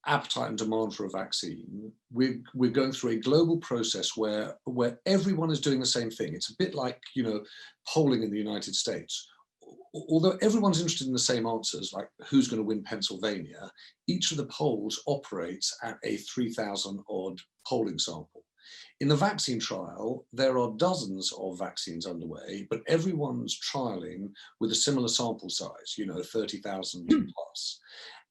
appetite and demand for a vaccine. We're going through a global process where everyone is doing the same thing. It's a bit like, you know, polling in the United States. Although everyone's interested in the same answers, like who's going to win Pennsylvania, each of the polls operates at a 3,000 odd polling sample. In the vaccine trial, there are dozens of vaccines underway, but everyone's trialing with a similar sample size, you know, 30,000 plus.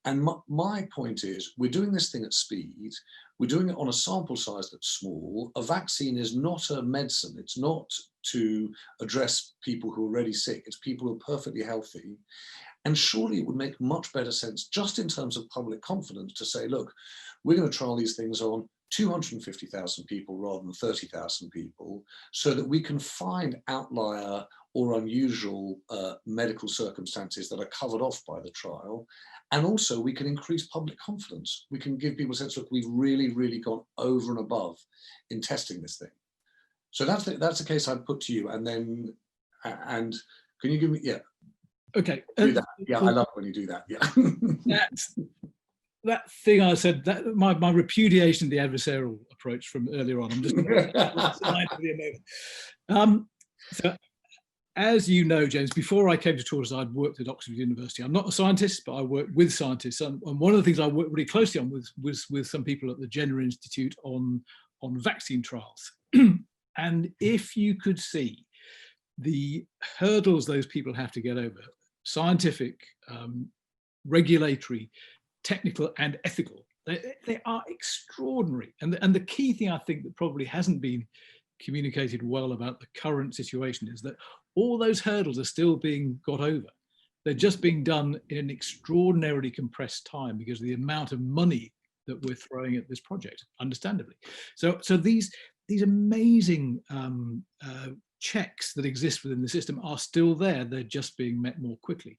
And my point is, we're doing this thing at speed. We're doing it on a sample size that's small. A vaccine is not a medicine. It's not to address people who are already sick. It's people who are perfectly healthy. And surely it would make much better sense, just in terms of public confidence, to say, look, we're going to trial these things on 250,000 people rather than 30,000 people, so that we can find outlier or unusual medical circumstances that are covered off by the trial. And also we can increase public confidence. We can give people a sense, look, we've really, really gone over and above in testing this thing. So that's the case I'd put to you. And then, and can you give me, yeah. Okay. Do that. Yeah, I love when you do that, yeah. That thing I said, that my repudiation of the adversarial approach from earlier on, I'm just going to a moment. So, as you know, James, before I came to Tortoise, I'd worked at Oxford University. I'm not a scientist, but I worked with scientists. And one of the things I worked really closely on was with some people at the Jenner Institute on vaccine trials. And if you could see the hurdles those people have to get over, scientific, regulatory, technical and ethical, they are extraordinary. And the key thing I think that probably hasn't been communicated well about the current situation is that all those hurdles are still being got over. They're just being done in an extraordinarily compressed time because of the amount of money that we're throwing at this project, understandably. So these amazing checks that exist within the system are still there. They're just being met more quickly.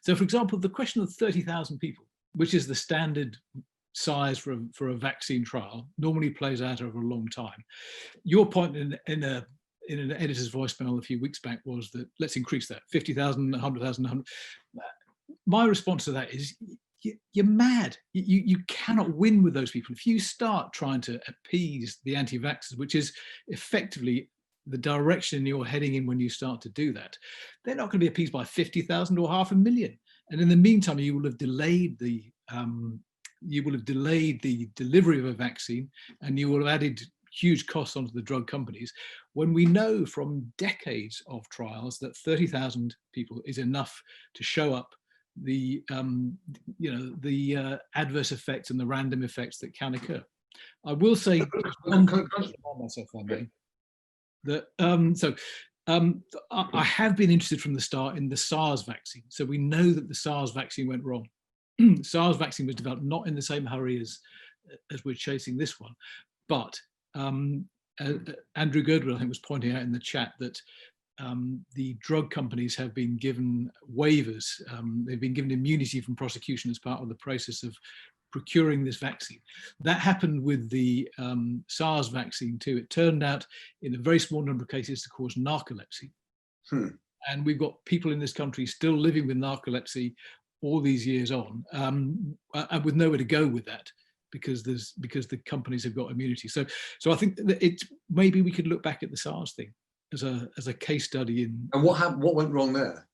So, for example, the question of 30,000 people, which is the standard size for a vaccine trial, normally plays out over a long time. Your point in an editor's voicemail a few weeks back was that let's increase that, 50,000, 100,000, 100. My response to that is, you're mad. You cannot win with those people. If you start trying to appease the anti-vaxxers, which is effectively the direction you're heading in when you start to do that, they're not going to be appeased by 50,000 or 500,000. And in the meantime, you will have delayed the delivery of a vaccine, and you will have added huge costs onto the drug companies, when we know from decades of trials that 30,000 people is enough to show up the adverse effects and the random effects that can occur. I will say I have been interested from the start in the Sars vaccine. So we know that the Sars vaccine went wrong. SARS vaccine was developed not in the same hurry as we're chasing this one, but Andrew Goodwin, I think, was pointing out in the chat that the drug companies have been given waivers. They've been given immunity from prosecution as part of the process of procuring this vaccine. That happened with the SARS vaccine too. It turned out in a very small number of cases to cause narcolepsy. And we've got people in this country still living with narcolepsy all these years on, and with nowhere to go with that, because the companies have got immunity. So I think that maybe we could look back at the SARS thing as a case study in. And what happened? What went wrong there?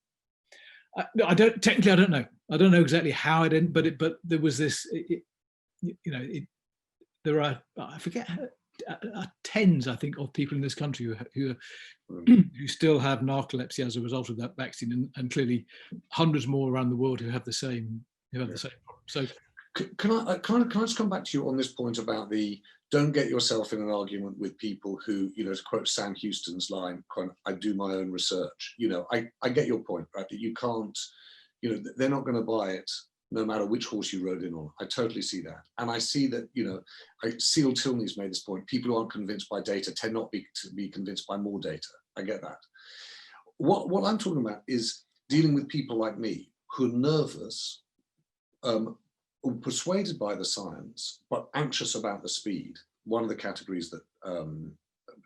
I don't know. I don't know exactly how it ended, but there was this. There are, I forget, tens, I think, of people in this country who still have narcolepsy as a result of that vaccine, and clearly hundreds more around the world who have the same problem. So can I just come back to you on this point about the don't get yourself in an argument with people who, to quote Sam Houston's line, I do my own research. I get your point, right? That you can't, they're not going to buy it no matter which horse you rode in on. I totally see that. And I see that, Seal Tilney's made this point. People who aren't convinced by data tend not to be convinced by more data. I get that. What I'm talking about is dealing with people like me who are nervous, persuaded by the science, but anxious about the speed, one of the categories that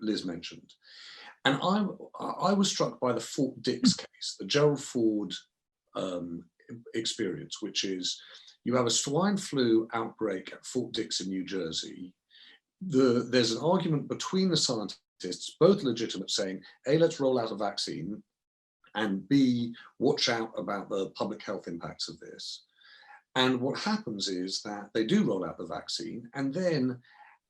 Liz mentioned. And I was struck by the Fort Dix case, the Gerald Ford experience, which is you have a swine flu outbreak at Fort Dix in New Jersey. There's an argument between the scientists, both legitimate, saying, A, let's roll out a vaccine, and B, watch out about the public health impacts of this. And what happens is that they do roll out the vaccine, and then,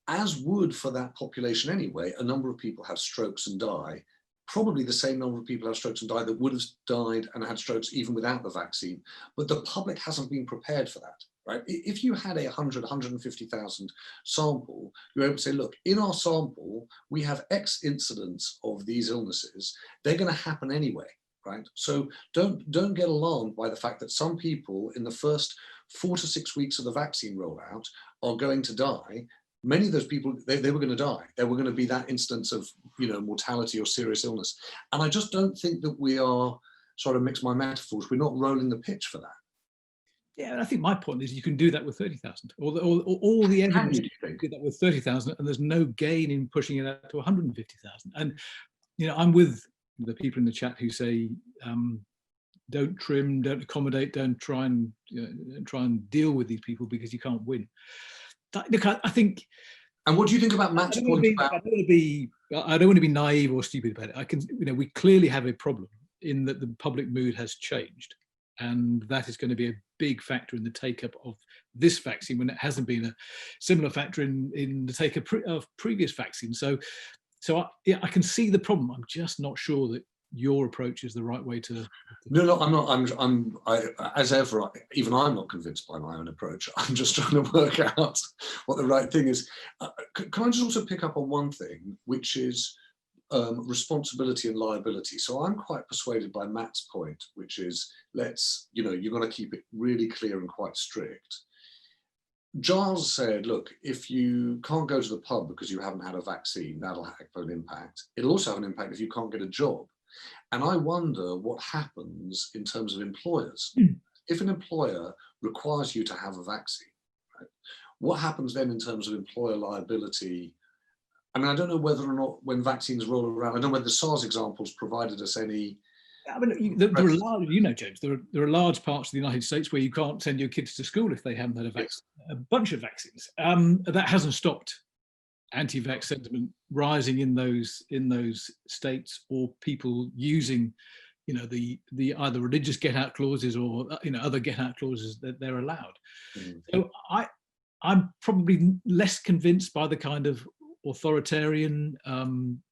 as would for that population anyway, a number of people have strokes and die, probably the same number of people have strokes and die that would have died and had strokes even without the vaccine. But the public hasn't been prepared for that, right? If you had 150,000 sample, you're able to say, look, in our sample, we have X incidents of these illnesses. They're going to happen anyway. Right? So don't get alarmed by the fact that some people in the first 4 to 6 weeks of the vaccine rollout are going to die. Many of those people, they were going to die. There were going to be that instance of, mortality or serious illness. And I just don't think that we are, sort of mix my metaphors, we're not rolling the pitch for that. Yeah, and I think my point is you can do that with 30,000. All the evidence do that with 30,000, and there's no gain in pushing it out to 150,000. And I'm with the people in the chat who say, don't trim, don't accommodate, don't try and deal with these people because you can't win. Look, I think. And what do you think about Matt's point about? I don't want to be naive or stupid about it. We clearly have a problem in that the public mood has changed, and that is going to be a big factor in the take-up of this vaccine when it hasn't been a similar factor in the take-up of previous vaccines. So I can see the problem. I'm just not sure that your approach is the right way to. No, I'm not. As ever, even I'm not convinced by my own approach. I'm just trying to work out what the right thing is. Can I just also pick up on one thing, which is responsibility and liability? So I'm quite persuaded by Matt's point, which is you've got to keep it really clear and quite strict. Giles said, look, if you can't go to the pub because you haven't had a vaccine, that'll have an impact. It'll also have an impact if you can't get a job. And I wonder what happens in terms of employers. If an employer requires you to have a vaccine, right, what happens then in terms of employer liability? I mean, I don't know whether or not when vaccines roll around, I don't know whether the SARS examples provided us any. I mean, there are large, James, there are large parts of the United States where you can't send your kids to school if they haven't had a vaccine, a bunch of vaccines. That hasn't stopped anti-vax sentiment rising in those states, or people using, the either religious get-out clauses or other get-out clauses that they're allowed. So I'm probably less convinced by the kind of authoritarian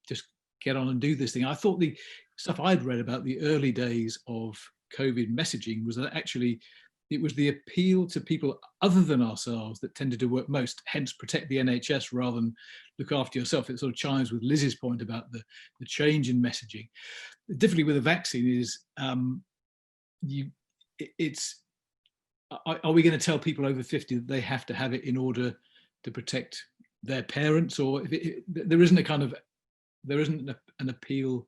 just get on and do this thing. I thought the stuff I'd read about the early days of COVID messaging was that actually it was the appeal to people other than ourselves that tended to work most, hence protect the NHS rather than look after yourself. It sort of chimes with Liz's point about the change in messaging. The difficulty with a vaccine is are we going to tell people over 50 that they have to have it in order to protect their parents, or if there isn't a kind of, there isn't an appeal,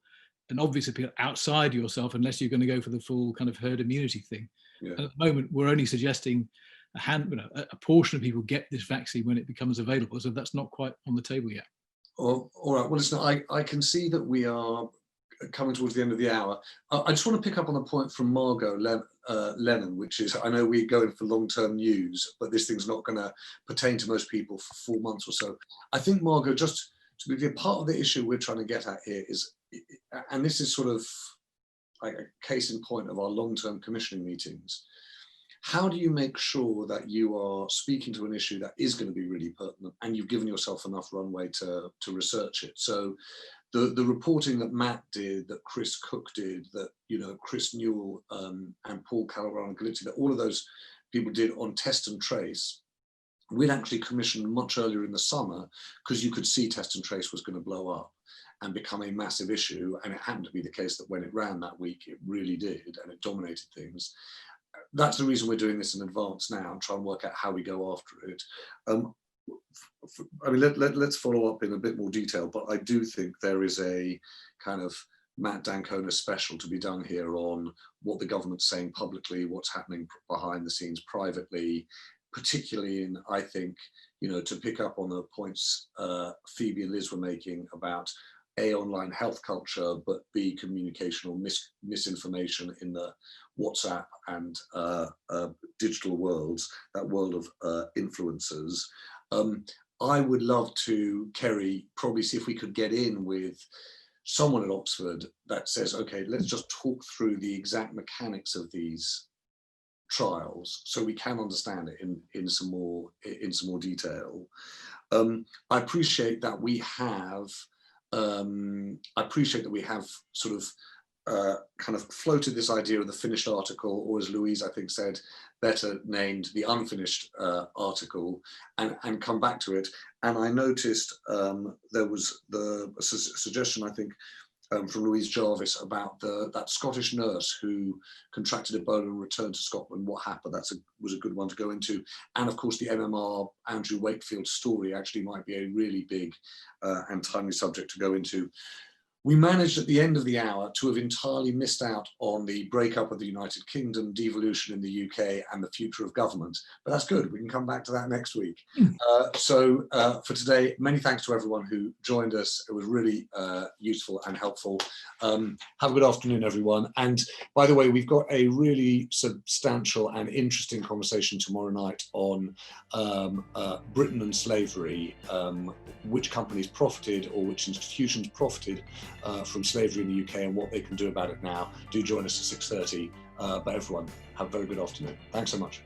an obvious appeal outside yourself, unless you're going to go for the full kind of herd immunity thing. Yeah. And at the moment, we're only suggesting a portion of people get this vaccine when it becomes available. So that's not quite on the table yet. Oh, all right. Well, listen, I can see that we are coming towards the end of the hour. I just want to pick up on a point from Margot Lennon, which is, I know we're going for long-term news, but this thing's not going to pertain to most people for 4 months or so. I think, Margot, just to be part of the issue we're trying to get at here is, and this is sort of like a case in point of our long-term commissioning meetings, how do you make sure that you are speaking to an issue that is going to be really pertinent and you've given yourself enough runway to research it? So the reporting that Matt did, that Chris Cook did, that, you know, Chris Newell and Paul Callahan-Galizzi, that all of those people did on test and trace, we'd actually commissioned much earlier in the summer because you could see test and trace was going to blow up and become a massive issue. And it happened to be the case that when it ran that week, it really did, and it dominated things. That's the reason we're doing this in advance now and try and work out how we go after it. I mean, let's follow up in a bit more detail, but I do think there is a kind of Matt D'Ancona special to be done here on what the government's saying publicly, what's happening behind the scenes privately, particularly in, I think, you know, to pick up on the points Phoebe and Liz were making about A, online health culture, but B, communication or misinformation in the WhatsApp and digital worlds, that world of influencers. I would love to, Kerry, probably see if we could get in with someone at Oxford that says, okay, let's just talk through the exact mechanics of these trials so we can understand it in some more detail. I appreciate that we have sort of kind of floated this idea of the finished article, or as Louise, I think, said, better named the unfinished article, and come back to it. And I noticed there was the suggestion, I think, from Louise Jarvis about that Scottish nurse who contracted Ebola and returned to Scotland. What happened? Was a good one to go into. And of course, the MMR Andrew Wakefield story actually might be a really big and timely subject to go into. We managed at the end of the hour to have entirely missed out on the breakup of the United Kingdom, devolution in the UK, and the future of government. But that's good. We can come back to that next week. So for today, many thanks to everyone who joined us. It was really useful and helpful. Have a good afternoon, everyone. And by the way, we've got a really substantial and interesting conversation tomorrow night on Britain and slavery, which companies profited or which institutions profited from slavery in the UK and what they can do about it now. Do join us at 6:30. But everyone, have a very good afternoon. Thanks so much.